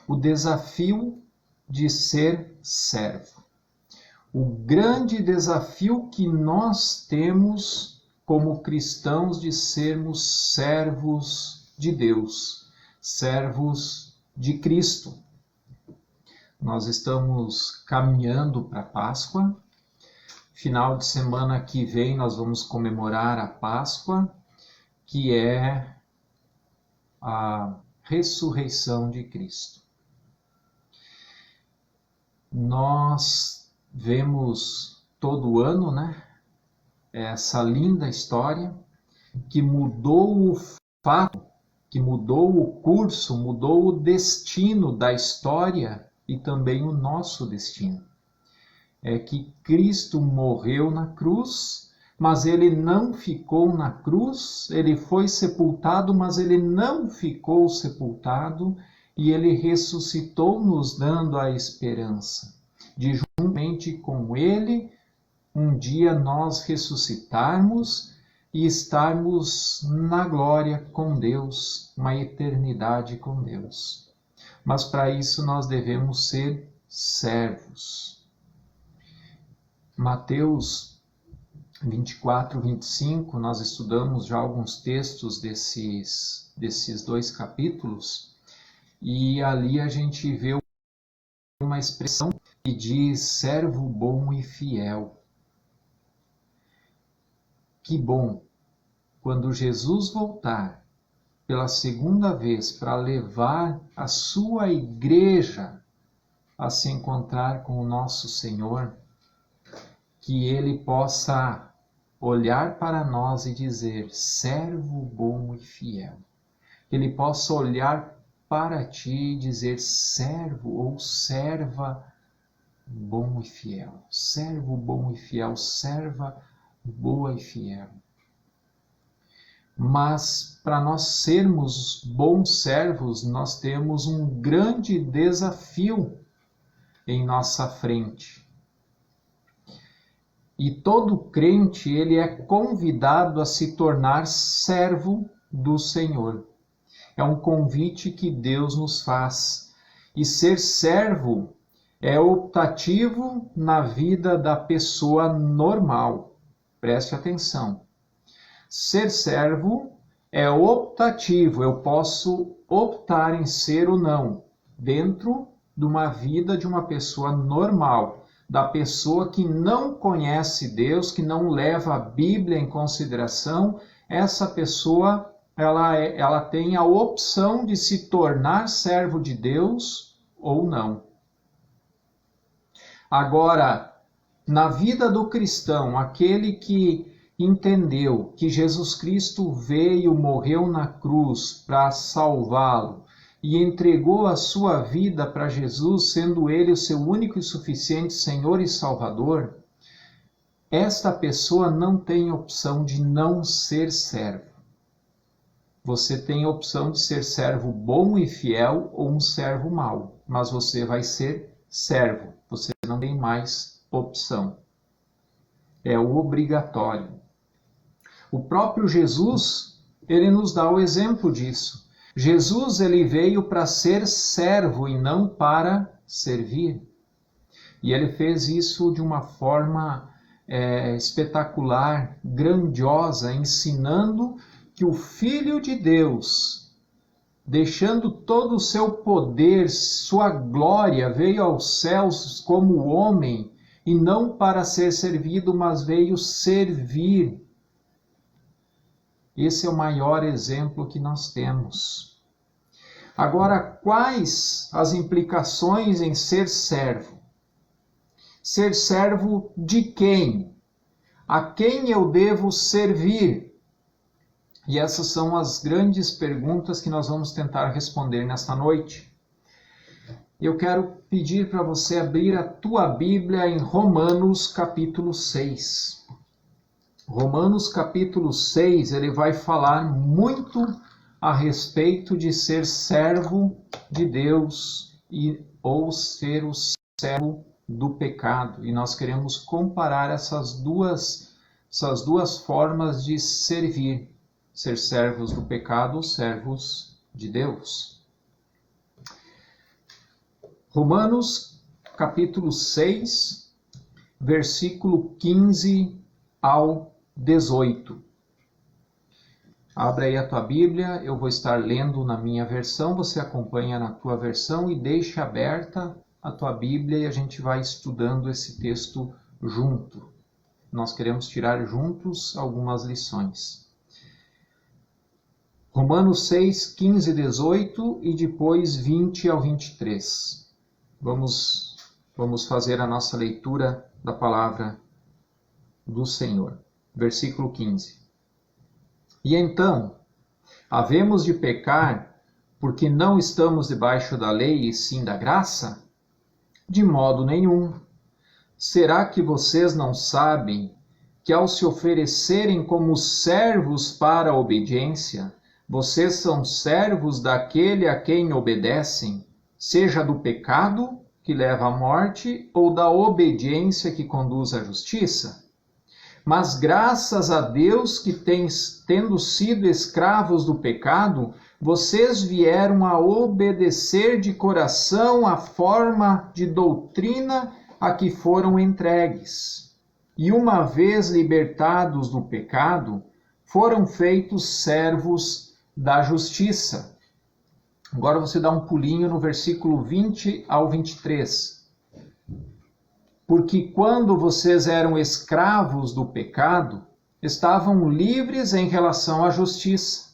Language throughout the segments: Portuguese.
o desafio de ser servo. O grande desafio que nós temos como cristãos de sermos servos de Deus, servos de Cristo. Nós estamos caminhando para a Páscoa. Final de semana que vem nós vamos comemorar a Páscoa, que é a ressurreição de Cristo. Nós vemos todo ano, essa linda história que mudou o fato, que mudou o curso, mudou o destino da história e também o nosso destino. É que Cristo morreu na cruz, mas ele não ficou na cruz, ele foi sepultado, mas ele não ficou sepultado, e ele ressuscitou, nos dando a esperança de, juntamente com ele, um dia nós ressuscitarmos e estarmos na glória com Deus, uma eternidade com Deus. Mas para isso nós devemos ser servos. Mateus 24, 25, nós estudamos já alguns textos desses dois capítulos, e ali a gente vê uma expressão que diz servo bom e fiel. Que bom quando Jesus voltar pela segunda vez para levar a sua igreja a se encontrar com o nosso Senhor, que ele possa olhar para nós e dizer, servo bom e fiel. Que ele possa olhar para ti e dizer, servo ou serva bom e fiel. Servo bom e fiel, serva boa e fiel. Mas para nós sermos bons servos, nós temos um grande desafio em nossa frente. E todo crente, ele é convidado a se tornar servo do Senhor. É um convite que Deus nos faz. E ser servo é optativo na vida da pessoa normal. Preste atenção. Ser servo é optativo. Eu posso optar em ser ou não, dentro de uma vida de uma pessoa normal. Da pessoa que não conhece Deus, que não leva a Bíblia em consideração, essa pessoa ela tem a opção de se tornar servo de Deus ou não. Agora, na vida do cristão, aquele que entendeu que Jesus Cristo veio, morreu na cruz para salvá-lo, e entregou a sua vida para Jesus, sendo ele o seu único e suficiente Senhor e Salvador, esta pessoa não tem opção de não ser servo. Você tem a opção de ser servo bom e fiel ou um servo mau, mas você vai ser servo, você não tem mais opção. É obrigatório. O próprio Jesus, ele nos dá o exemplo disso. Jesus, ele veio para ser servo e não para servir. E ele fez isso de uma forma espetacular, grandiosa, ensinando que o Filho de Deus, deixando todo o seu poder, sua glória, veio aos céus como homem, e não para ser servido, mas veio servir. Esse é o maior exemplo que nós temos. Agora, quais as implicações em ser servo? Ser servo de quem? A quem eu devo servir? E essas são as grandes perguntas que nós vamos tentar responder nesta noite. Eu quero pedir para você abrir a tua Bíblia em Romanos capítulo 6. Romanos capítulo 6, ele vai falar muito a respeito de ser servo de Deus ou ser o servo do pecado. E nós queremos comparar essas duas formas de servir. Ser servos do pecado ou servos de Deus. Romanos, capítulo 6, versículo 15 ao 18. Abre aí a tua Bíblia, eu vou estar lendo na minha versão, você acompanha na tua versão e deixa aberta a tua Bíblia e a gente vai estudando esse texto junto. Nós queremos tirar juntos algumas lições. Romanos 6, 15 e 18 e depois 20 ao 23. Vamos fazer a nossa leitura da palavra do Senhor. Versículo 15. E então, havemos de pecar porque não estamos debaixo da lei e sim da graça? De modo nenhum. Será que vocês não sabem que ao se oferecerem como servos para a obediência, vocês são servos daquele a quem obedecem, seja do pecado, que leva à morte, ou da obediência que conduz à justiça? Mas graças a Deus que tendo sido escravos do pecado, vocês vieram a obedecer de coração a forma de doutrina a que foram entregues. E uma vez libertados do pecado, foram feitos servos da justiça. Agora você dá um pulinho no versículo 20 ao 23. Porque quando vocês eram escravos do pecado, estavam livres em relação à justiça.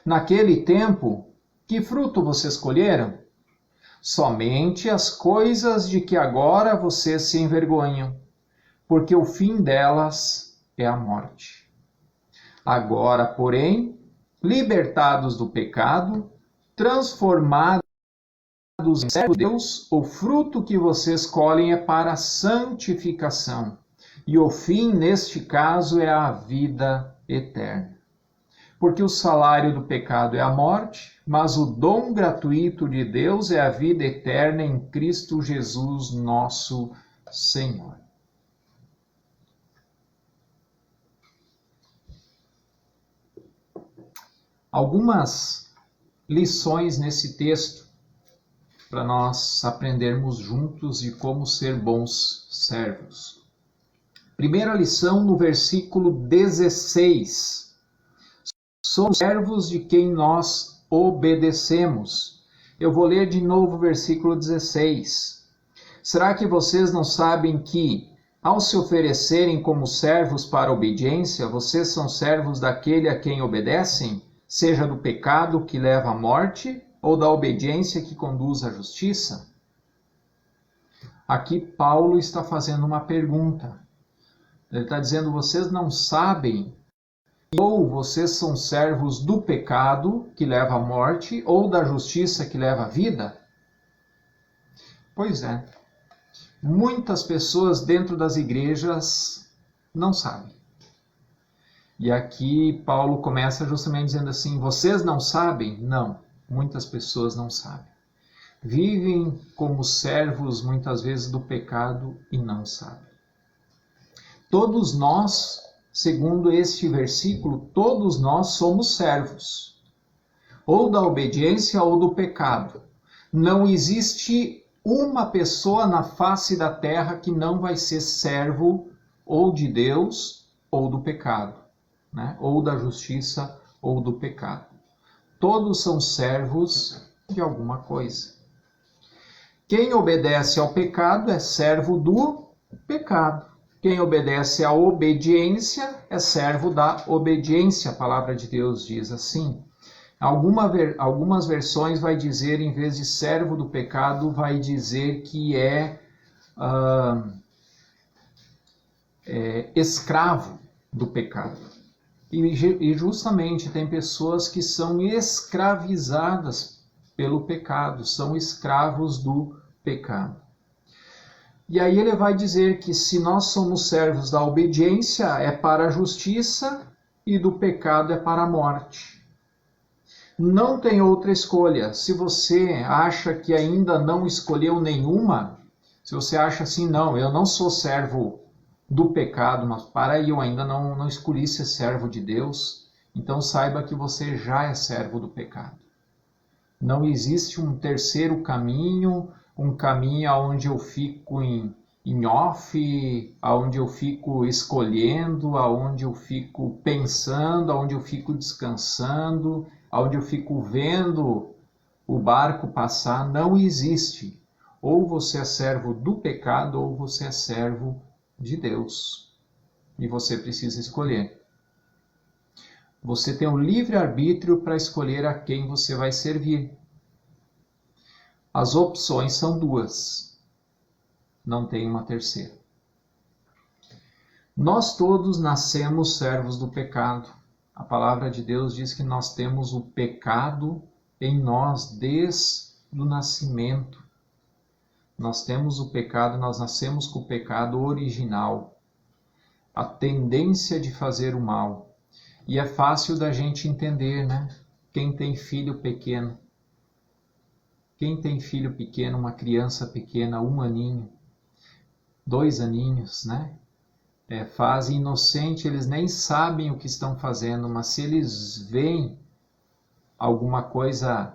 Naquele tempo, que fruto vocês colheram? Somente as coisas de que agora vocês se envergonham, porque o fim delas é a morte. Agora, porém, libertados do pecado, transformados em servos de Deus, o fruto que vocês colhem é para a santificação, e o fim, neste caso, é a vida eterna. Porque o salário do pecado é a morte, mas o dom gratuito de Deus é a vida eterna em Cristo Jesus, nosso Senhor. Algumas lições nesse texto para nós aprendermos juntos de como ser bons servos. Primeira lição no versículo 16. Somos servos de quem nós obedecemos. Eu vou ler de novo o versículo 16. Será que vocês não sabem que, ao se oferecerem como servos para a obediência, vocês são servos daquele a quem obedecem? Seja do pecado que leva à morte, ou da obediência que conduz à justiça? Aqui Paulo está fazendo uma pergunta. Ele está dizendo, vocês não sabem, ou vocês são servos do pecado que leva à morte, ou da justiça que leva à vida? Pois é, muitas pessoas dentro das igrejas não sabem. E aqui Paulo começa justamente dizendo assim, vocês não sabem? Não, muitas pessoas não sabem. Vivem como servos muitas vezes do pecado e não sabem. Todos nós, segundo este versículo, todos nós somos servos, ou da obediência ou do pecado. Não existe uma pessoa na face da terra que não vai ser servo ou de Deus ou do pecado. Ou da justiça ou do pecado. Todos são servos de alguma coisa. Quem obedece ao pecado é servo do pecado. Quem obedece à obediência é servo da obediência. A palavra de Deus diz assim. Algumas versões vai dizer, em vez de servo do pecado, vai dizer que é escravo do pecado. E justamente tem pessoas que são escravizadas pelo pecado, são escravos do pecado. E aí ele vai dizer que se nós somos servos da obediência é para a justiça e do pecado é para a morte. Não tem outra escolha. Se você acha que ainda não escolheu nenhuma, se você acha assim, não, eu não sou servo do pecado, mas para aí, eu ainda não escolhi ser servo de Deus, então saiba que você já é servo do pecado. Não existe um terceiro caminho, um caminho onde eu fico em off, onde eu fico escolhendo, onde eu fico pensando, onde eu fico descansando, onde eu fico vendo o barco passar. Não existe. Ou você é servo do pecado ou você é servo de Deus. E você precisa escolher. Você tem o livre-arbítrio para escolher a quem você vai servir. As opções são duas. Não tem uma terceira. Nós todos nascemos servos do pecado. A palavra de Deus diz que nós temos o pecado em nós desde o nascimento. Nós temos o pecado, nós nascemos com o pecado original. A tendência de fazer o mal. E é fácil da gente entender, né? Quem tem filho pequeno. Quem tem filho pequeno, uma criança pequena, 1 aninho, 2 aninhos, né? Fase inocente, eles nem sabem o que estão fazendo, mas se eles veem alguma coisa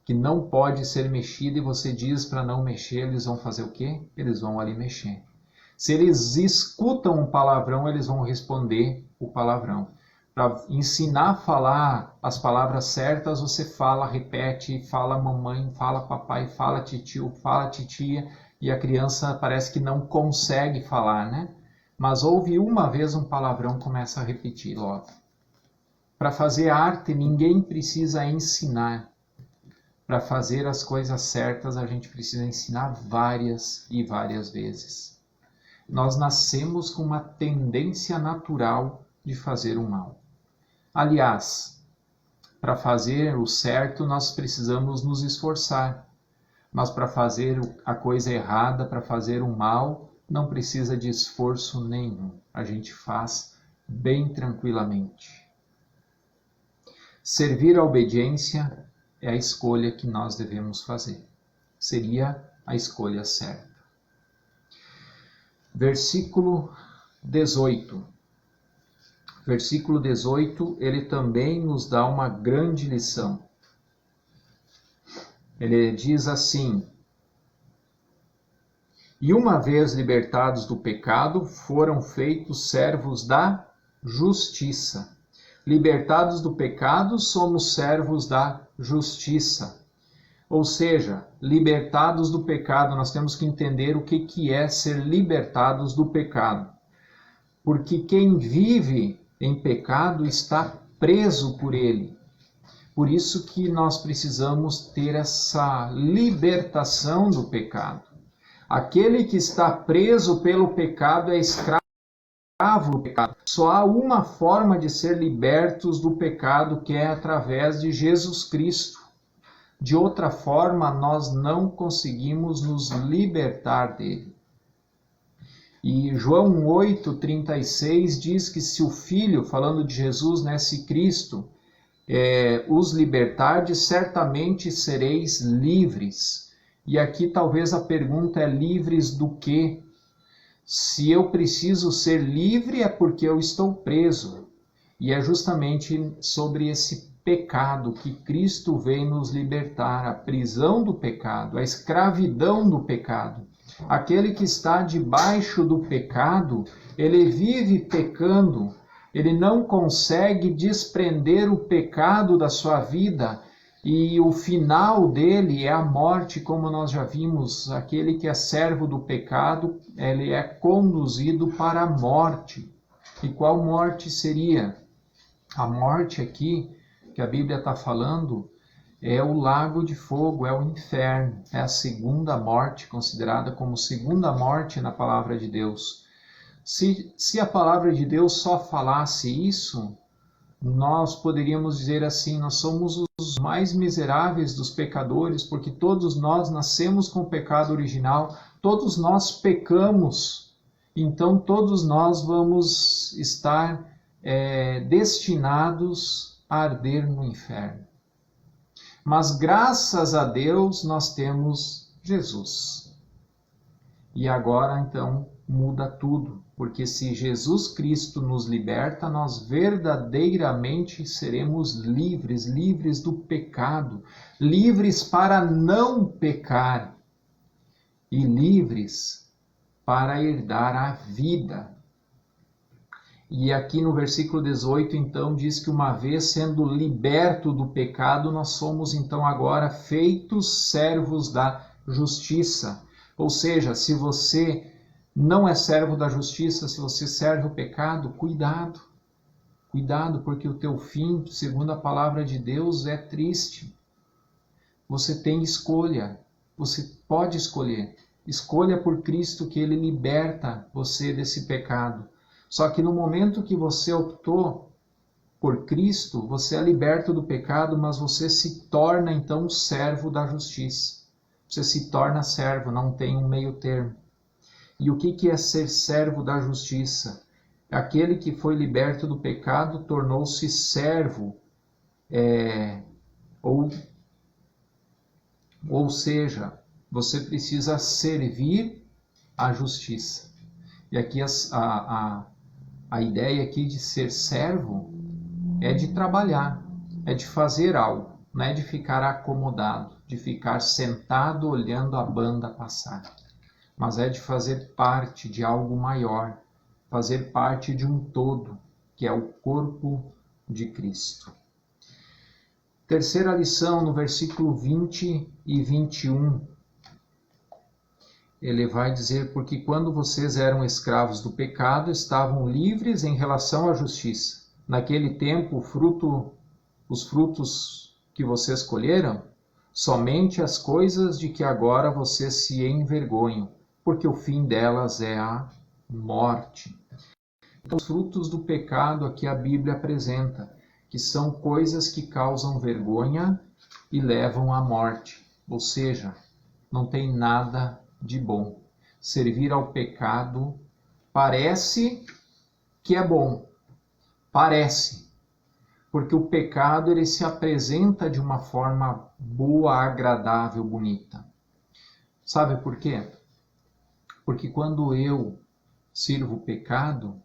que não pode ser mexida e você diz para não mexer, eles vão fazer o quê? Eles vão ali mexer. Se eles escutam um palavrão, eles vão responder o palavrão. Para ensinar a falar as palavras certas, você fala, repete, fala mamãe, fala papai, fala titio, fala titia, e a criança parece que não consegue falar, né? Mas ouve uma vez um palavrão, começa a repetir logo. Para fazer arte, ninguém precisa ensinar. Para fazer as coisas certas, a gente precisa ensinar várias e várias vezes. Nós nascemos com uma tendência natural de fazer o mal. Aliás, para fazer o certo, nós precisamos nos esforçar. Mas para fazer a coisa errada, para fazer o mal, não precisa de esforço nenhum. A gente faz bem tranquilamente. Servir a obediência é a escolha que nós devemos fazer. Seria a escolha certa. Versículo 18. Versículo 18, ele também nos dá uma grande lição. Ele diz assim: e uma vez libertados do pecado, foram feitos servos da justiça. Libertados do pecado, somos servos da justiça. Ou seja, libertados do pecado, nós temos que entender o que é ser libertados do pecado. Porque quem vive em pecado está preso por ele. Por isso que nós precisamos ter essa libertação do pecado. Aquele que está preso pelo pecado é escravo do pecado. Só há uma forma de ser libertos do pecado, que é através de Jesus Cristo. De outra forma, nós não conseguimos nos libertar dele. E João 8,36 diz que se o Filho, falando de Jesus, né, se Cristo os libertardes, certamente sereis livres. E aqui talvez a pergunta é: livres do quê? Se eu preciso ser livre é porque eu estou preso. E é justamente sobre esse pecado que Cristo veio nos libertar, a prisão do pecado, a escravidão do pecado. Aquele que está debaixo do pecado, ele vive pecando, ele não consegue desprender o pecado da sua vida, e o final dele é a morte, como nós já vimos. Aquele que é servo do pecado, ele é conduzido para a morte. E qual morte seria? A morte aqui, que a Bíblia está falando, é o lago de fogo, é o inferno. É a segunda morte, considerada como segunda morte na palavra de Deus. Se a palavra de Deus só falasse isso, nós poderíamos dizer assim: nós somos os mais miseráveis dos pecadores, porque todos nós nascemos com o pecado original, todos nós pecamos, então todos nós vamos estar destinados a arder no inferno. Mas graças a Deus nós temos Jesus. E agora então muda tudo. Porque se Jesus Cristo nos liberta, nós verdadeiramente seremos livres, livres do pecado, livres para não pecar e livres para herdar a vida. E aqui no versículo 18, então, diz que uma vez sendo liberto do pecado, nós somos então agora feitos servos da justiça. Ou seja, se você não é servo da justiça, se você serve o pecado, cuidado. Cuidado, porque o teu fim, segundo a palavra de Deus, é triste. Você tem escolha. Você pode escolher. Escolha por Cristo, que Ele liberta você desse pecado. Só que no momento que você optou por Cristo, você é liberto do pecado, mas você se torna então servo da justiça. Você se torna servo, não tem um meio termo. E o que é ser servo da justiça? Aquele que foi liberto do pecado tornou-se servo, ou seja, você precisa servir a justiça. E aqui a ideia aqui de ser servo é de trabalhar, é de fazer algo, não é de ficar acomodado, de ficar sentado olhando a banda passar, mas é de fazer parte de algo maior, fazer parte de um todo, que é o corpo de Cristo. Terceira lição, no versículo 20 e 21, ele vai dizer: porque quando vocês eram escravos do pecado, estavam livres em relação à justiça. Naquele tempo, os frutos que vocês colheram, somente as coisas de que agora vocês se envergonham, porque o fim delas é a morte. Então, os frutos do pecado aqui a Bíblia apresenta, que são coisas que causam vergonha e levam à morte. Ou seja, não tem nada de bom. Servir ao pecado parece que é bom. Parece. Porque o pecado ele se apresenta de uma forma boa, agradável, bonita. Sabe por quê? Porque quando eu sirvo o pecado,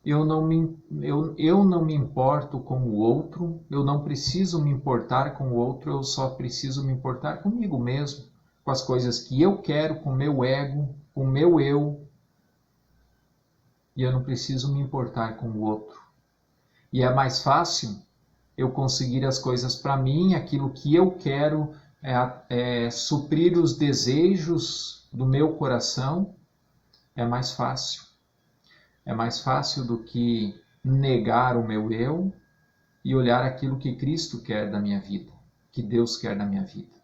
eu não me importo com o outro, eu não preciso me importar com o outro, eu só preciso me importar comigo mesmo, com as coisas que eu quero, com o meu ego, com o meu eu, e eu não preciso me importar com o outro. E é mais fácil eu conseguir as coisas para mim, aquilo que eu quero, suprir os desejos do meu coração, é mais fácil. É mais fácil do que negar o meu eu e olhar aquilo que Cristo quer da minha vida, que Deus quer da minha vida.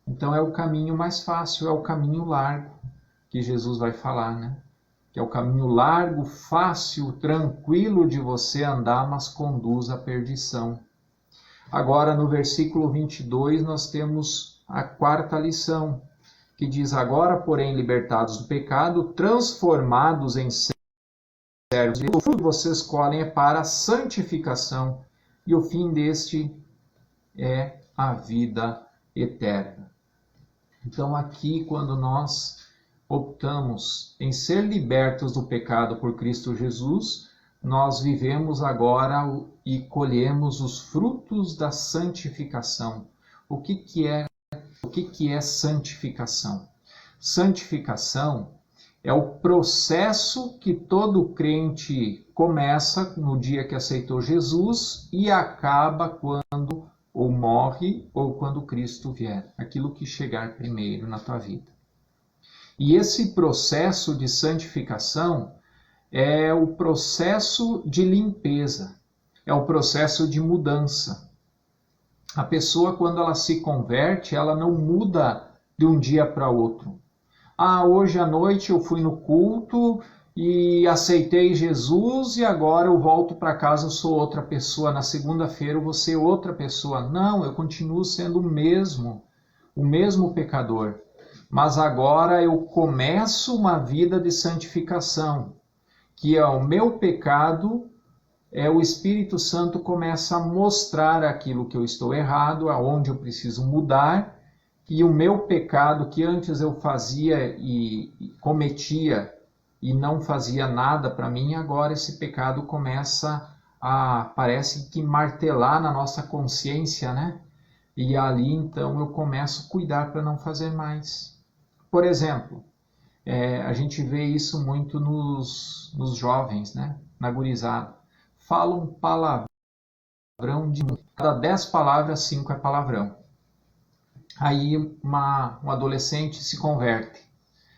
Então é o caminho mais fácil, é o caminho largo que Jesus vai falar, né? Que é o caminho largo, fácil, tranquilo de você andar, mas conduz à perdição. Agora, no versículo 22, nós temos a quarta lição, que diz: agora, porém, libertados do pecado, transformados em servos, o fruto que vocês colhem é para a santificação, e o fim deste é a vida eterna. Então, aqui, quando nós optamos em ser libertos do pecado por Cristo Jesus, nós vivemos agora e colhemos os frutos da santificação. O que é santificação? Santificação é o processo que todo crente começa no dia que aceitou Jesus e acaba quando ou morre ou quando Cristo vier. Aquilo que chegar primeiro na tua vida. E esse processo de santificação é o processo de limpeza, é o processo de mudança. A pessoa, quando ela se converte, ela não muda de um dia para outro. Hoje à noite eu fui no culto e aceitei Jesus e agora eu volto para casa, eu sou outra pessoa. Na segunda-feira eu vou ser outra pessoa. Não, eu continuo sendo o mesmo pecador. Mas agora eu começo uma vida de santificação, que é o meu pecado, o Espírito Santo começa a mostrar aquilo que eu estou errado, aonde eu preciso mudar, e o meu pecado que antes eu fazia e cometia e não fazia nada para mim, agora esse pecado começa parece que martelar na nossa consciência, né? E ali então eu começo a cuidar para não fazer mais. Por exemplo, a gente vê isso muito nos jovens, né? Na gurizada. Falam palavrão de cada 10 palavras, 5 é palavrão. Aí um adolescente se converte.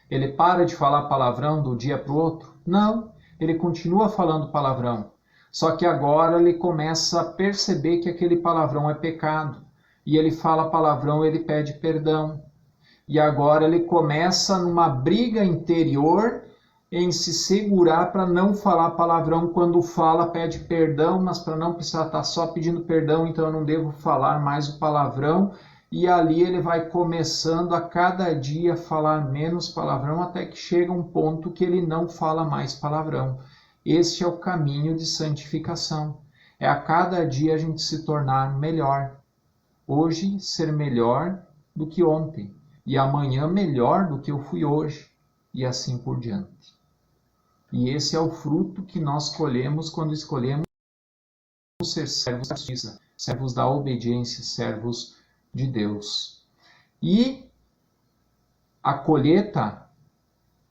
Ele para de falar palavrão do dia para o outro? Não, ele continua falando palavrão. Só que agora ele começa a perceber que aquele palavrão é pecado. E ele fala palavrão, ele pede perdão. E agora ele começa numa briga interior em se segurar para não falar palavrão. Quando fala, pede perdão, mas para não precisar estar só pedindo perdão, então eu não devo falar mais o palavrão. E ali ele vai começando a cada dia falar menos palavrão, até que chega um ponto que ele não fala mais palavrão. Este é o caminho de santificação. É a cada dia a gente se tornar melhor. Hoje ser melhor do que ontem. E amanhã melhor do que eu fui hoje. E assim por diante. E esse é o fruto que nós colhemos quando escolhemos ser servos da justiça, servos da obediência, servos de Deus. E a colheita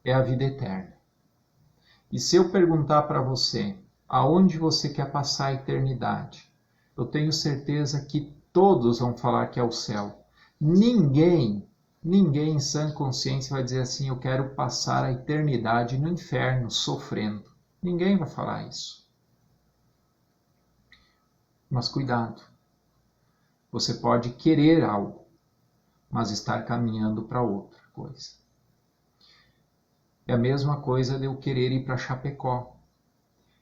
é a vida eterna. E se eu perguntar para você, aonde você quer passar a eternidade? Eu tenho certeza que todos vão falar que é o céu. Ninguém em sã consciência vai dizer assim, eu quero passar a eternidade no inferno, sofrendo. Ninguém vai falar isso. Mas cuidado. Você pode querer algo, mas estar caminhando para outra coisa. É a mesma coisa de eu querer ir para Chapecó.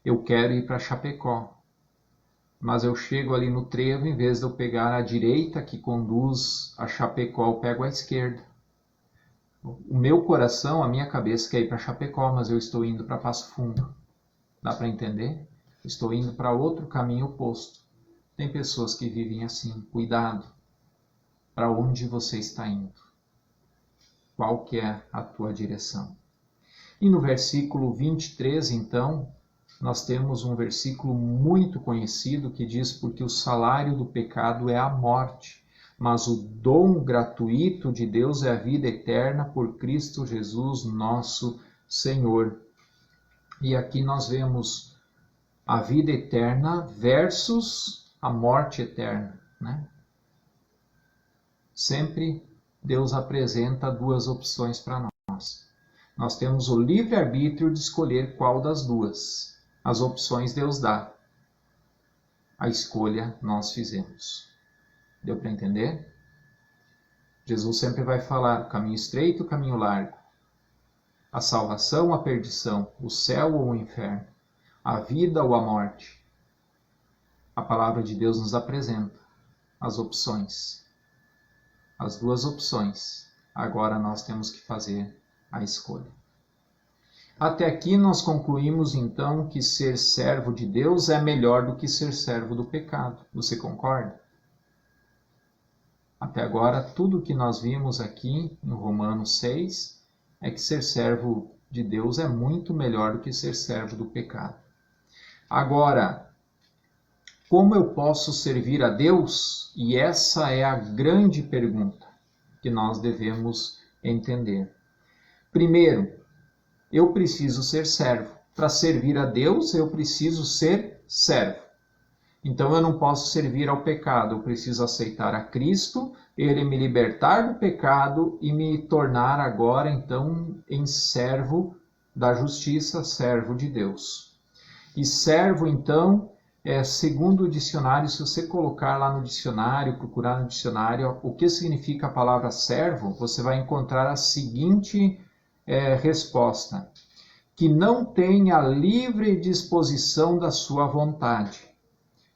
Eu quero ir para Chapecó, mas eu chego ali no trevo, em vez de eu pegar a direita que conduz a Chapecó, eu pego a esquerda. O meu coração, a minha cabeça quer ir para Chapecó, mas eu estou indo para Passo Fundo. Dá para entender? Estou indo para outro caminho oposto. Tem pessoas que vivem assim. Cuidado. Para onde você está indo? Qual que é a tua direção? E no versículo 23, então, nós temos um versículo muito conhecido que diz: porque o salário do pecado é a morte, mas o dom gratuito de Deus é a vida eterna por Cristo Jesus, nosso Senhor. E aqui nós vemos a vida eterna versus a morte eterna, né? Sempre Deus apresenta duas opções para nós. Nós temos o livre-arbítrio de escolher qual das duas. As opções Deus dá. A escolha nós fizemos. Deu para entender? Jesus sempre vai falar o caminho estreito e o caminho largo. A salvação ou a perdição, o céu ou o inferno, a vida ou a morte. A palavra de Deus nos apresenta as opções. As duas opções. Agora nós temos que fazer a escolha. Até aqui nós concluímos então que ser servo de Deus é melhor do que ser servo do pecado. Você concorda? Até agora, tudo que nós vimos aqui no Romanos 6 é que ser servo de Deus é muito melhor do que ser servo do pecado. Agora, como eu posso servir a Deus? E essa é a grande pergunta que nós devemos entender. Primeiro, eu preciso ser servo. Para servir a Deus, eu preciso ser servo. Então eu não posso servir ao pecado, eu preciso aceitar a Cristo, Ele me libertar do pecado e me tornar agora então em servo da justiça, servo de Deus. E servo então, segundo o dicionário, se você colocar lá no dicionário, procurar no dicionário o que significa a palavra servo, você vai encontrar a seguinte resposta: que não tem a livre disposição da sua vontade,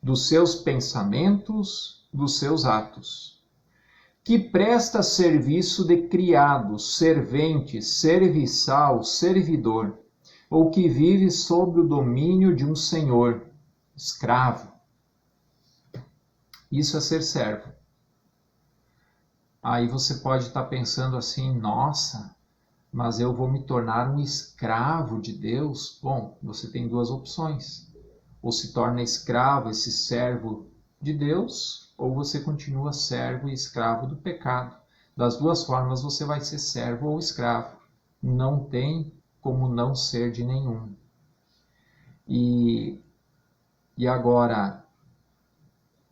dos seus pensamentos, dos seus atos, que presta serviço de criado, servente, serviçal, servidor, ou que vive sob o domínio de um senhor, escravo. Isso é ser servo. Aí você pode estar pensando assim, nossa, mas eu vou me tornar um escravo de Deus. Bom, você tem duas opções. Ou se torna escravo, esse servo de Deus, ou você continua servo e escravo do pecado. Das duas formas você vai ser servo ou escravo. Não tem como não ser de nenhum. E agora,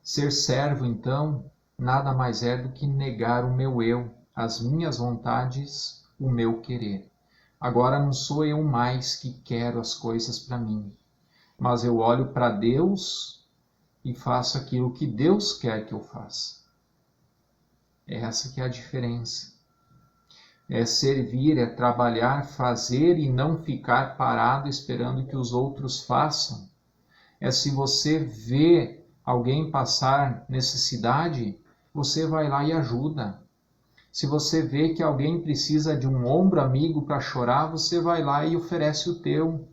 ser servo, então, nada mais é do que negar o meu eu, as minhas vontades, o meu querer. Agora não sou eu mais que quero as coisas para mim, mas eu olho para Deus e faço aquilo que Deus quer que eu faça. Essa que é a diferença. É servir, é trabalhar, fazer e não ficar parado esperando que os outros façam. É se você vê alguém passar necessidade, você vai lá e ajuda. Se você vê que alguém precisa de um ombro amigo para chorar, você vai lá e oferece o teu.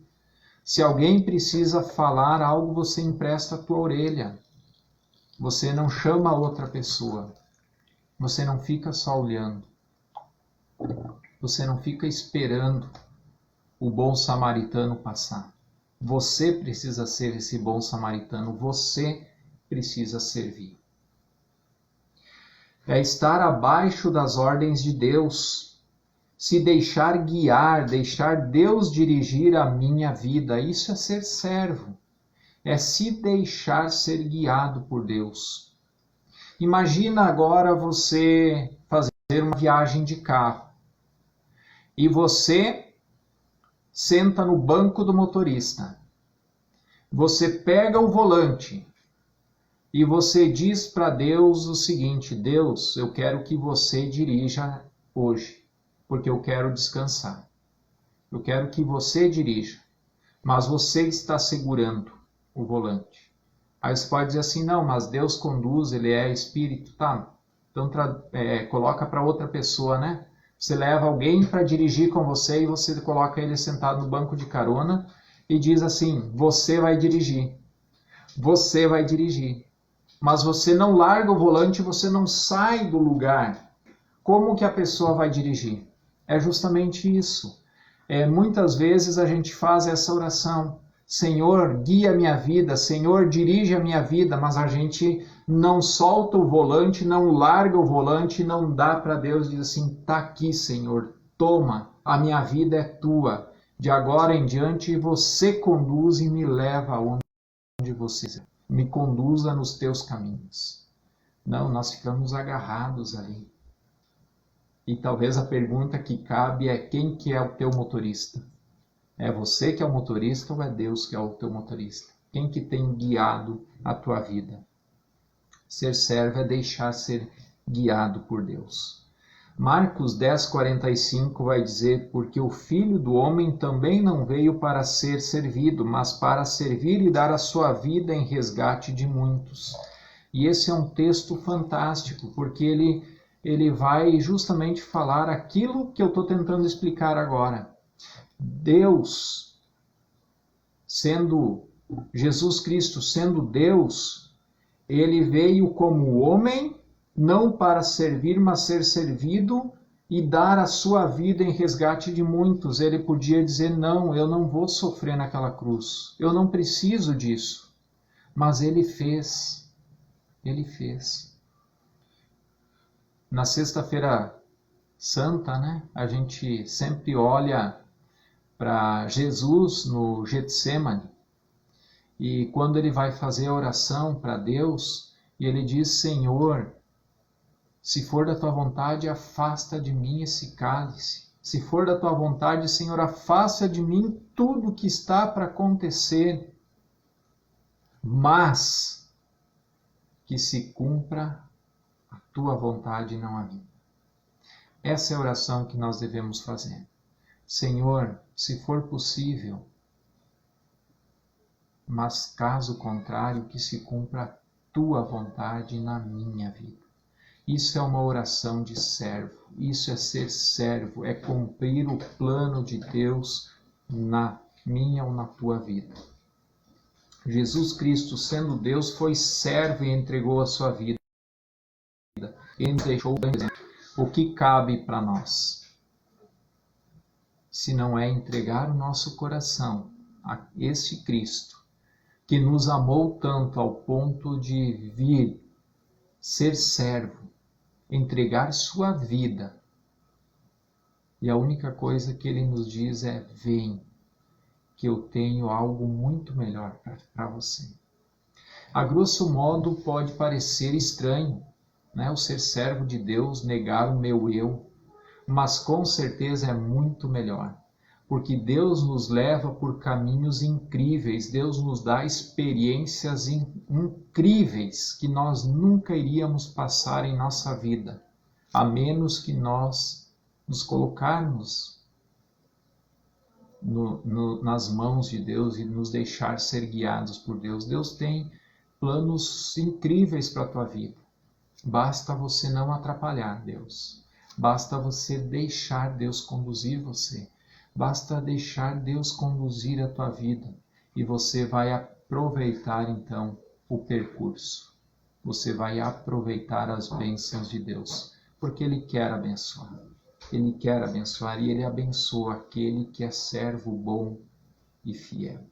Se alguém precisa falar algo, você empresta a tua orelha. Você não chama outra pessoa. Você não fica só olhando. Você não fica esperando o bom samaritano passar. Você precisa ser esse bom samaritano. Você precisa servir. É estar abaixo das ordens de Deus. Se deixar guiar, deixar Deus dirigir a minha vida. Isso é ser servo. É se deixar ser guiado por Deus. Imagina agora você fazer uma viagem de carro e você senta no banco do motorista. Você pega o volante e você diz para Deus o seguinte: Deus, eu quero que você dirija hoje, porque eu quero descansar. Eu quero que você dirija, mas você está segurando o volante. Aí você pode dizer assim: não, mas Deus conduz, Ele é Espírito, tá? Então coloca para outra pessoa, né? Você leva alguém para dirigir com você e você coloca ele sentado no banco de carona e diz assim: você vai dirigir. Você vai dirigir. Mas você não larga o volante, você não sai do lugar. Como que a pessoa vai dirigir? É justamente isso. Muitas vezes a gente faz essa oração: Senhor, guia a minha vida, Senhor, dirige a minha vida, mas a gente não solta o volante, não larga o volante, não dá para Deus, diz assim: tá aqui, Senhor, toma, a minha vida é tua. De agora em diante você conduz e me leva aonde você quiser. Me conduza nos teus caminhos. Não, nós ficamos agarrados ali. E talvez a pergunta que cabe é: quem que é o teu motorista? É você que é o motorista ou é Deus que é o teu motorista? Quem que tem guiado a tua vida? Ser servo é deixar ser guiado por Deus. Marcos 10:45 vai dizer: porque o Filho do Homem também não veio para ser servido, mas para servir e dar a sua vida em resgate de muitos. E esse é um texto fantástico, porque ele vai justamente falar aquilo que eu estou tentando explicar agora. Deus, Jesus Cristo sendo Deus, ele veio como homem, não para servir, mas ser servido e dar a sua vida em resgate de muitos. Ele podia dizer: não, eu não vou sofrer naquela cruz, eu não preciso disso. Mas ele fez. Ele fez. Na Sexta-feira Santa, né, a gente sempre olha para Jesus no Getsemane, e quando ele vai fazer a oração para Deus, e ele diz: Senhor, se for da tua vontade, afasta de mim esse cálice. Se for da tua vontade, Senhor, afasta de mim tudo que está para acontecer, mas que se cumpra a tua vontade, não a minha. Essa é a oração que nós devemos fazer. Senhor, se for possível, mas caso contrário, que se cumpra a tua vontade na minha vida. Isso é uma oração de servo. Isso é ser servo, é cumprir o plano de Deus na minha ou na tua vida. Jesus Cristo, sendo Deus, foi servo e entregou a sua vida. Ele nos deixou o exemplo. O que cabe para nós? se não é entregar o nosso coração a esse Cristo, que nos amou tanto ao ponto de vir ser servo, entregar sua vida. E a única coisa que ele nos diz é: vem, que eu tenho algo muito melhor para você. A grosso modo pode parecer estranho, né, o ser servo de Deus, negar o meu eu, mas com certeza é muito melhor, porque Deus nos leva por caminhos incríveis, Deus nos dá experiências incríveis que nós nunca iríamos passar em nossa vida, a menos que nós nos colocarmos nas mãos de Deus e nos deixar ser guiados por Deus. Deus tem planos incríveis para a tua vida. Basta você não atrapalhar Deus. Basta você deixar Deus conduzir você. Basta deixar Deus conduzir a tua vida. E você vai aproveitar então o percurso. Você vai aproveitar as bênçãos de Deus. Porque Ele quer abençoar. Ele quer abençoar e Ele abençoa aquele que é servo bom e fiel.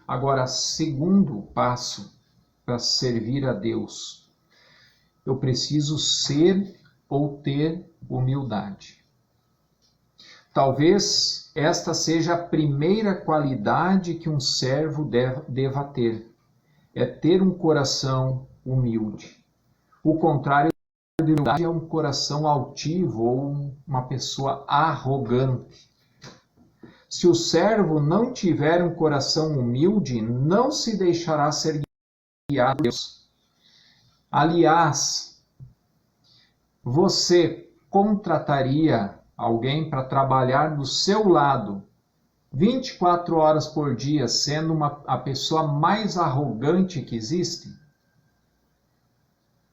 Agora, segundo passo para servir a Deus, eu preciso ser ou ter humildade. Talvez esta seja a primeira qualidade que um servo deva ter, é ter um coração humilde. O contrário de humildade é um coração altivo ou uma pessoa arrogante. Se o servo não tiver um coração humilde, não se deixará ser guiado por Deus. Aliás, você contrataria alguém para trabalhar do seu lado 24 horas por dia, sendo a pessoa mais arrogante que existe?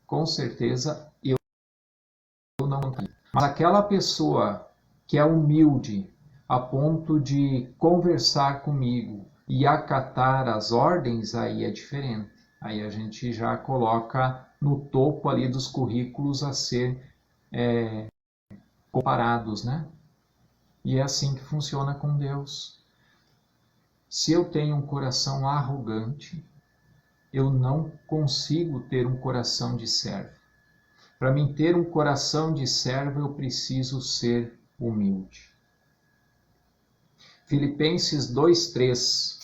Com certeza eu não. Mas aquela pessoa que é humilde a ponto de conversar comigo e acatar as ordens, aí é diferente. Aí a gente já coloca no topo ali dos currículos a ser comparados, né? E é assim que funciona com Deus. Se eu tenho um coração arrogante, eu não consigo ter um coração de servo. Para mim ter um coração de servo, eu preciso ser humilde. Filipenses 2:3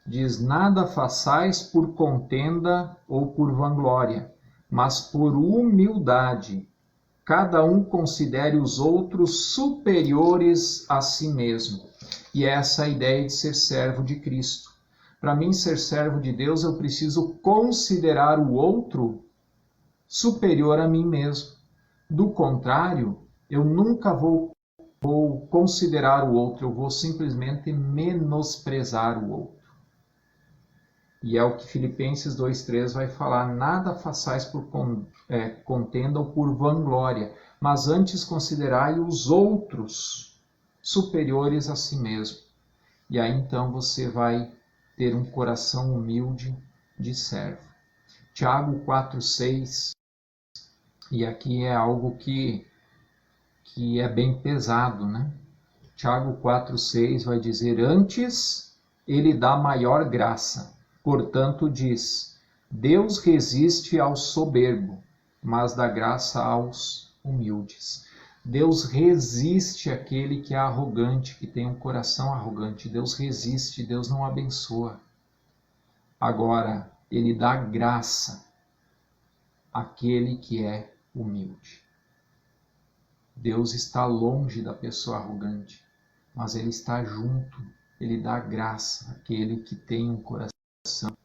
diz: nada façais por contenda ou por vanglória, mas por humildade. Cada um considere os outros superiores a si mesmo. E essa é a ideia de ser servo de Cristo. Para mim, ser servo de Deus, eu preciso considerar o outro superior a mim mesmo. Do contrário, eu nunca vou considerar o outro, eu vou simplesmente menosprezar o outro. E é o que Filipenses 2:3 vai falar: nada façais por contenda ou por vanglória, mas antes considerai os outros superiores a si mesmo. E aí então você vai ter um coração humilde de servo. Tiago 4:6, e aqui é algo que é bem pesado, né? Tiago 4:6 vai dizer: antes ele dá maior graça. Portanto diz: Deus resiste ao soberbo, mas dá graça aos humildes. Deus resiste àquele que é arrogante, que tem um coração arrogante. Deus resiste, Deus não abençoa. Agora, ele dá graça àquele que é humilde. Deus está longe da pessoa arrogante, mas Ele está junto, Ele dá graça àquele que tem um coração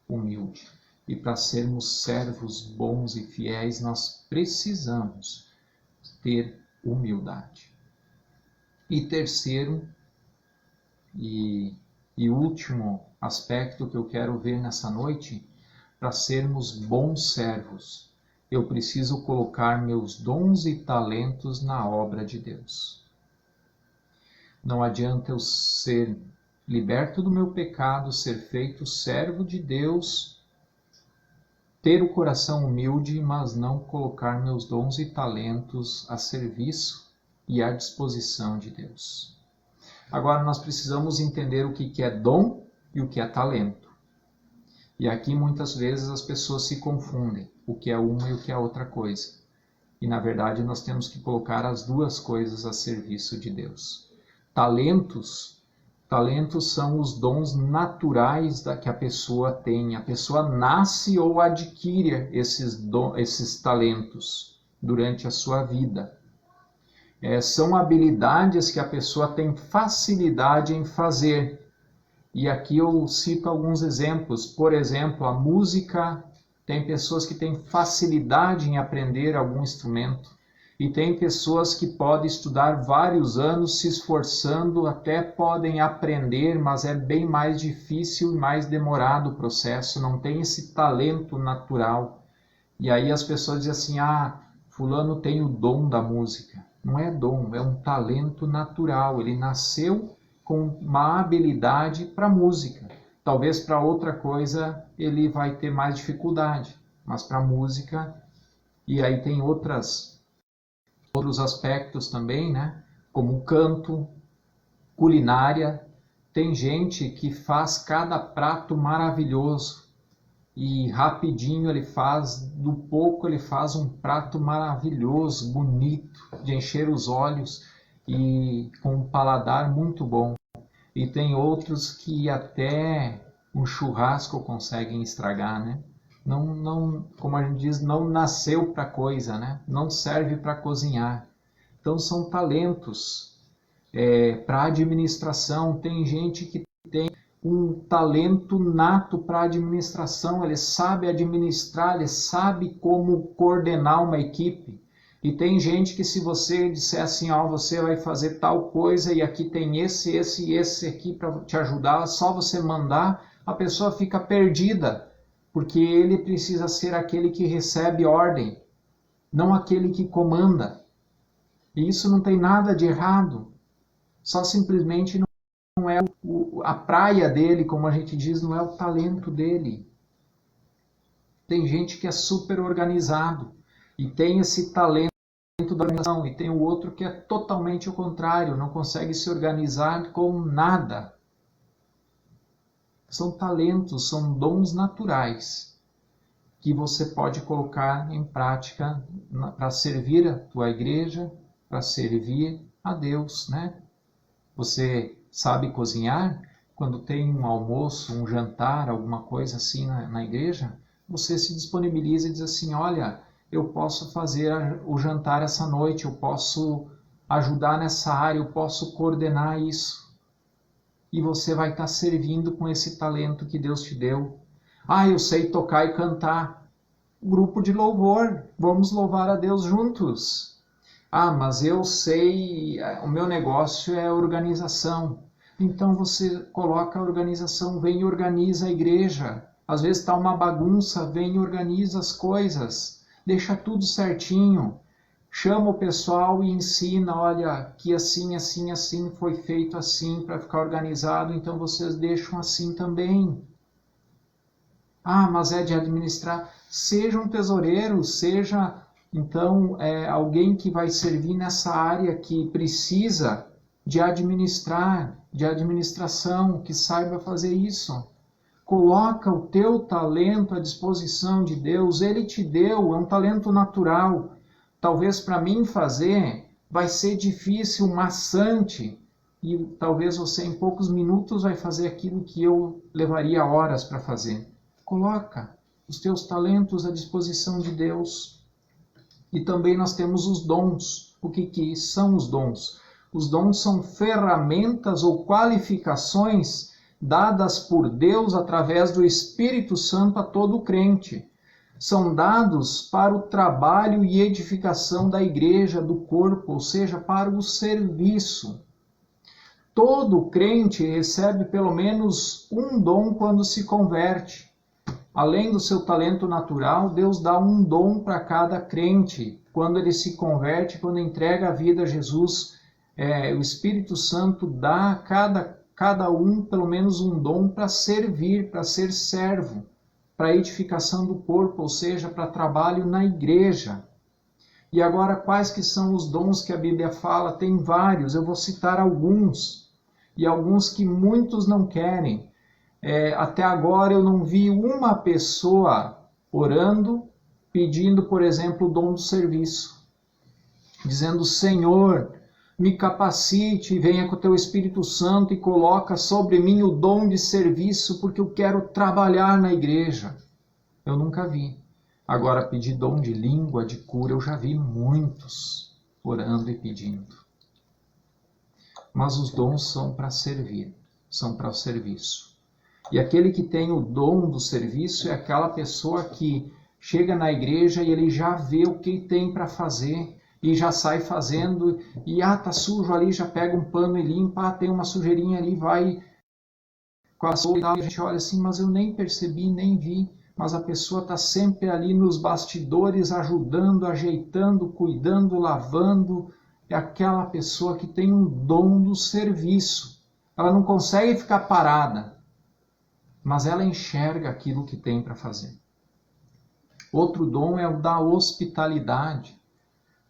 humilde. E para sermos servos bons e fiéis, nós precisamos ter humildade. E terceiro e último aspecto que eu quero ver nessa noite, para sermos bons servos, eu preciso colocar meus dons e talentos na obra de Deus. Não adianta eu ser liberto do meu pecado, ser feito servo de Deus, ter o coração humilde, mas não colocar meus dons e talentos a serviço e à disposição de Deus. Agora nós precisamos entender o que é dom e o que é talento. E aqui muitas vezes as pessoas se confundem, o que é uma e o que é outra coisa. E na verdade nós temos que colocar as duas coisas a serviço de Deus. Talentos são os dons naturais que a pessoa tem. A pessoa nasce ou adquire esses talentos durante a sua vida. São habilidades que a pessoa tem facilidade em fazer. E aqui eu cito alguns exemplos. Por exemplo, a música, tem pessoas que têm facilidade em aprender algum instrumento. E tem pessoas que podem estudar vários anos se esforçando, até podem aprender, mas é bem mais difícil e mais demorado o processo, não tem esse talento natural. E aí as pessoas dizem assim, fulano tem o dom da música. Não é dom, é um talento natural, ele nasceu com uma habilidade para música. Talvez para outra coisa ele vai ter mais dificuldade, mas para música, e aí tem outros aspectos também, né? Como canto, culinária. Tem gente que faz cada prato maravilhoso e rapidinho ele faz, do pouco ele faz um prato maravilhoso, bonito, de encher os olhos e com um paladar muito bom. E tem outros que até um churrasco conseguem estragar, né? Não, como a gente diz, não nasceu para coisa, né? Não serve para cozinhar. Então são talentos. Para administração, tem gente que tem um talento nato para administração, ele sabe administrar, ele sabe como coordenar uma equipe. E tem gente que se você disser assim, você vai fazer tal coisa e aqui tem esse aqui para te ajudar, só você mandar, a pessoa fica perdida. Porque ele precisa ser aquele que recebe ordem, não aquele que comanda. E isso não tem nada de errado. Só simplesmente não é a praia dele, como a gente diz, não é o talento dele. Tem gente que é super organizado e tem esse talento da organização, e tem o outro que é totalmente o contrário, não consegue se organizar com nada. São talentos, são dons naturais que você pode colocar em prática para servir a tua igreja, para servir a Deus, né? Você sabe cozinhar? Quando tem um almoço, um jantar, alguma coisa assim na igreja, você se disponibiliza e diz assim, olha, eu posso fazer o jantar essa noite, eu posso ajudar nessa área, eu posso coordenar isso. E você vai estar servindo com esse talento que Deus te deu. Eu sei tocar e cantar. Grupo de louvor, vamos louvar a Deus juntos. Mas eu sei, o meu negócio é organização. Então você coloca a organização, vem e organiza a igreja. Às vezes está uma bagunça, vem e organiza as coisas. Deixa tudo certinho. Chama o pessoal e ensina, olha, que assim, assim, assim, foi feito assim para ficar organizado, então vocês deixam assim também. Mas é de administrar. Seja um tesoureiro, seja, então, alguém que vai servir nessa área que precisa de administrar, de administração, que saiba fazer isso. Coloca o teu talento à disposição de Deus, Ele te deu, é um talento natural. Talvez para mim fazer vai ser difícil, maçante, e talvez você em poucos minutos vai fazer aquilo que eu levaria horas para fazer. Coloca os teus talentos à disposição de Deus. E também nós temos os dons. O que são os dons? Os dons são ferramentas ou qualificações dadas por Deus através do Espírito Santo a todo crente. São dados para o trabalho e edificação da igreja, do corpo, ou seja, para o serviço. Todo crente recebe pelo menos um dom quando se converte. Além do seu talento natural, Deus dá um dom para cada crente. Quando ele se converte, quando entrega a vida a Jesus, o Espírito Santo dá a cada um pelo menos um dom para servir, para ser servo, para edificação do corpo, ou seja, para trabalho na igreja. E agora, quais que são os dons que a Bíblia fala? Tem vários, eu vou citar alguns, e alguns que muitos não querem. Até agora eu não vi uma pessoa orando, pedindo, por exemplo, o dom do serviço, dizendo: Senhor, me capacite, venha com o teu Espírito Santo e coloca sobre mim o dom de serviço, porque eu quero trabalhar na igreja. Eu nunca vi. Agora, pedir dom de língua, de cura, eu já vi muitos orando e pedindo. Mas os dons são para servir, são para o serviço. E aquele que tem o dom do serviço é aquela pessoa que chega na igreja e ele já vê o que tem para fazer e já sai fazendo, e tá sujo ali, já pega um pano e limpa, tem uma sujeirinha ali, vai com a vassoura e tal, e a gente olha assim, mas eu nem percebi, nem vi. Mas a pessoa está sempre ali nos bastidores, ajudando, ajeitando, cuidando, lavando. É aquela pessoa que tem um dom do serviço. Ela não consegue ficar parada, mas ela enxerga aquilo que tem para fazer. Outro dom é o da hospitalidade.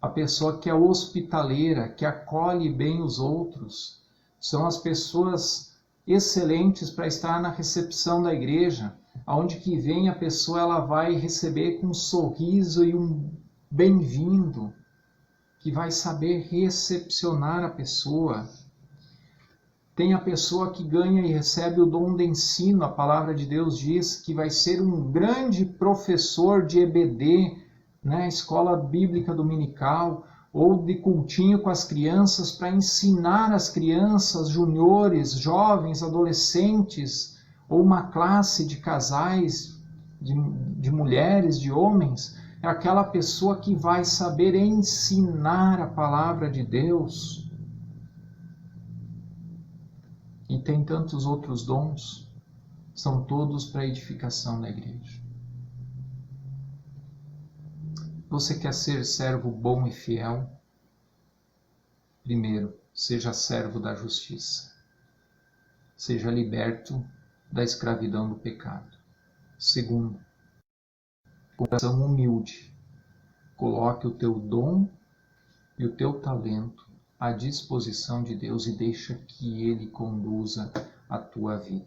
A pessoa que é hospitaleira, que acolhe bem os outros. São as pessoas excelentes para estar na recepção da igreja. Aonde que vem a pessoa, ela vai receber com um sorriso e um bem-vindo, que vai saber recepcionar a pessoa. Tem a pessoa que ganha e recebe o dom de ensino. A palavra de Deus diz que vai ser um grande professor de EBD, né, escola bíblica dominical, ou de cultinho com as crianças, para ensinar as crianças, juniores, jovens, adolescentes, ou uma classe de casais, de mulheres, de homens. É aquela pessoa que vai saber ensinar a palavra de Deus. E tem tantos outros dons, são todos para a edificação da igreja. Você quer ser servo bom e fiel? Primeiro, seja servo da justiça. Seja liberto da escravidão do pecado. Segundo, coração humilde. Coloque o teu dom e o teu talento à disposição de Deus e deixa que Ele conduza a tua vida.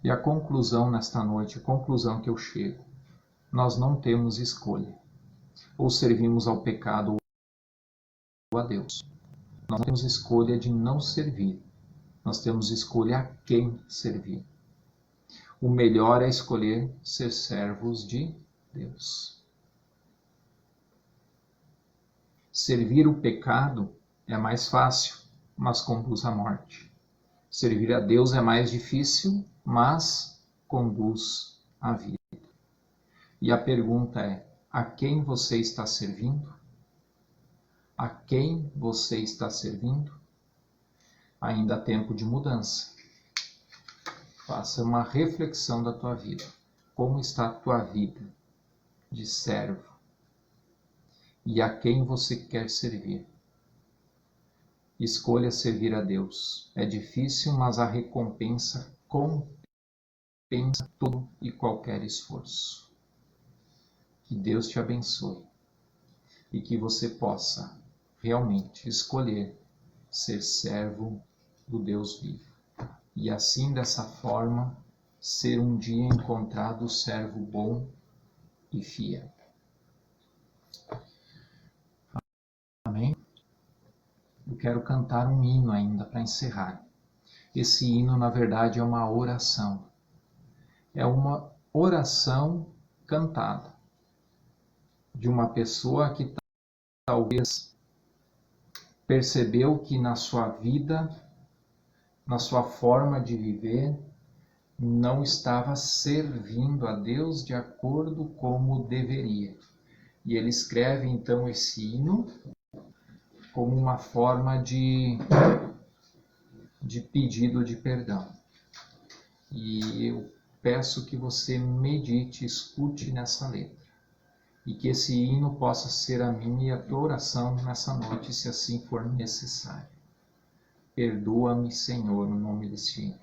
E a conclusão nesta noite, a conclusão que eu chego: nós não temos escolha. Ou servimos ao pecado ou a Deus. Nós não temos escolha de não servir. Nós temos escolha a quem servir. O melhor é escolher ser servos de Deus. Servir o pecado é mais fácil, mas conduz à morte. Servir a Deus é mais difícil, mas conduz à vida. E a pergunta é: a quem você está servindo? A quem você está servindo? Ainda há tempo de mudança. Faça uma reflexão da tua vida. Como está a tua vida de servo? E a quem você quer servir? Escolha servir a Deus. É difícil, mas a recompensa compensa todo e qualquer esforço. Que Deus te abençoe e que você possa realmente escolher ser servo do Deus vivo. E assim, dessa forma, ser um dia encontrado servo bom e fiel. Amém? Eu quero cantar um hino ainda para encerrar. Esse hino, na verdade, é uma oração. É uma oração cantada de uma pessoa que talvez percebeu que na sua vida, na sua forma de viver, não estava servindo a Deus de acordo como deveria. E ele escreve então esse hino como uma forma de pedido de perdão. E eu peço que você medite, escute nessa letra. E que esse hino possa ser a minha e a tua oração nessa noite, se assim for necessário. Perdoa-me, Senhor, no nome desse hino.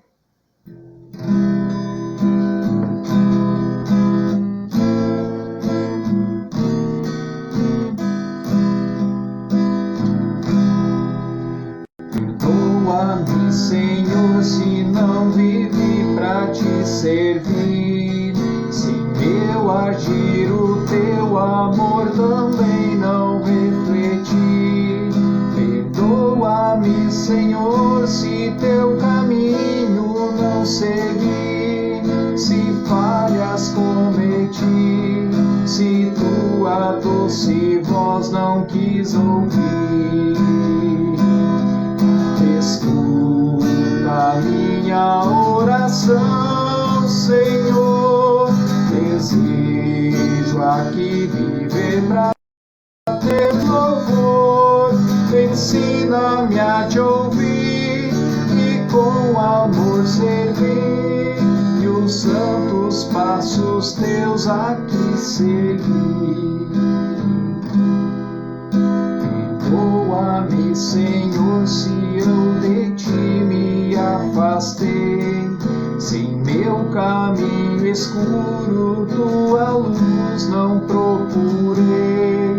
servir. Se meu agir o teu amor também não refletir, perdoa-me, Senhor, se teu caminho não seguir, se falhas cometi, se tua doce voz não quis ouvir. Escuta minha oração, Senhor, desejo aqui viver pra teu louvor. Ensina-me a te ouvir e com amor servir, e os santos passos teus aqui seguir. Perdoa-me, Senhor, se eu de ti me afastei, se em meu caminho escuro tua luz não procurei.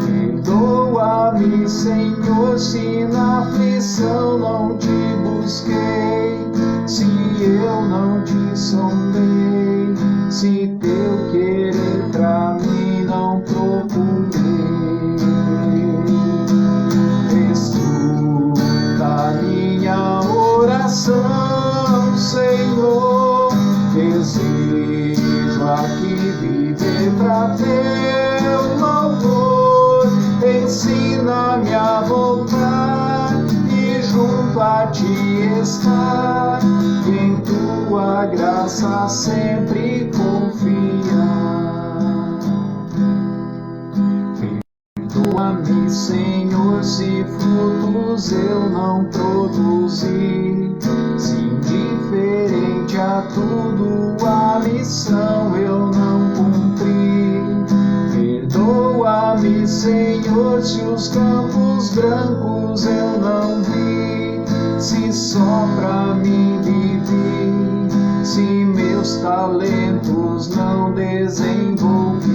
Perdoa-me, Senhor, se na aflição não te busquei, se eu não te sondei, se teu querer pra mim não procurei. Escuta minha oração, Senhor, desejo aqui viver pra teu louvor. Ensina-me a voltar e junto a ti estar, em tua graça sempre confiar. Perdoa-me, Senhor, se frutos eu não produzi, se indiferente a tudo a missão eu não cumpri. Perdoa-me, Senhor, se os campos brancos eu não vi, se só pra mim vivi, se meus talentos não desenvolvi.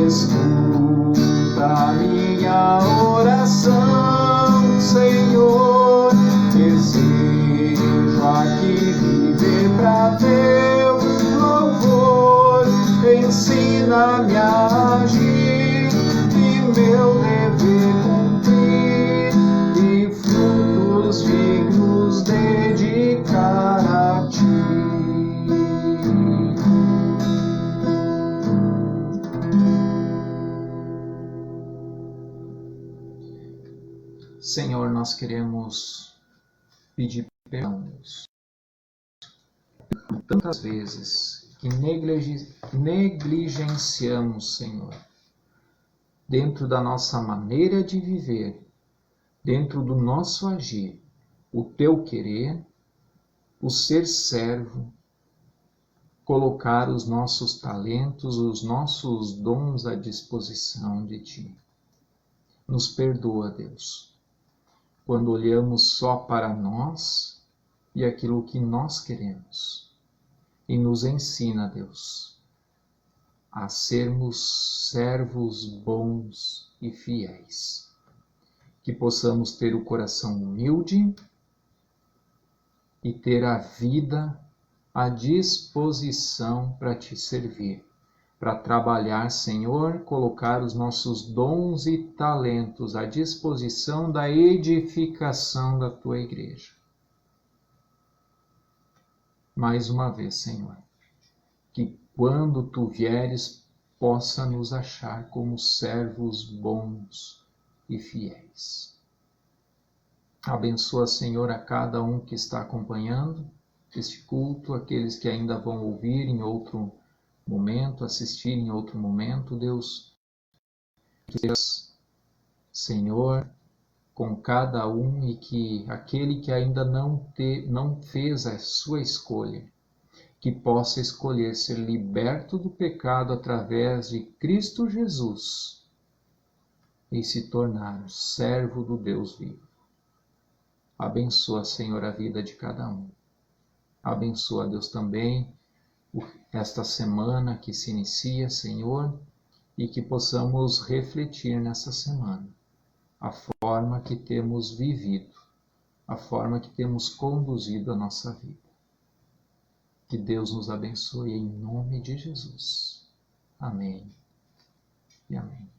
Escuta minha oração, Senhor, desejo aqui viver pra teu louvor. Ensina-me a agir e meu dever cumprir, e frutos dignos dedicar a ti. Senhor, nós queremos pedir perdão, Deus, por tantas vezes que negligenciamos, Senhor, dentro da nossa maneira de viver, dentro do nosso agir, o teu querer, o ser servo, colocar os nossos talentos, os nossos dons à disposição de ti. Nos perdoa, Deus, quando olhamos só para nós e aquilo que nós queremos. E nos ensina, Deus, a sermos servos bons e fiéis. Que possamos ter o coração humilde e ter a vida à disposição para te servir, para trabalhar, Senhor, colocar os nossos dons e talentos à disposição da edificação da tua igreja. Mais uma vez, Senhor, que quando tu vieres, possa nos achar como servos bons e fiéis. Abençoa, Senhor, a cada um que está acompanhando este culto, aqueles que ainda vão ouvir em outro momento, assistir em outro momento, Deus. Que Senhor, com cada um, e que aquele que ainda não fez a sua escolha, que possa escolher ser liberto do pecado através de Cristo Jesus e se tornar servo do Deus vivo. Abençoa, Senhor, a vida de cada um. Abençoa, Deus, também esta semana que se inicia, Senhor, e que possamos refletir nessa semana a forma que temos vivido a forma que temos conduzido a nossa vida. Que Deus nos abençoe em nome de Jesus. Amém e amém.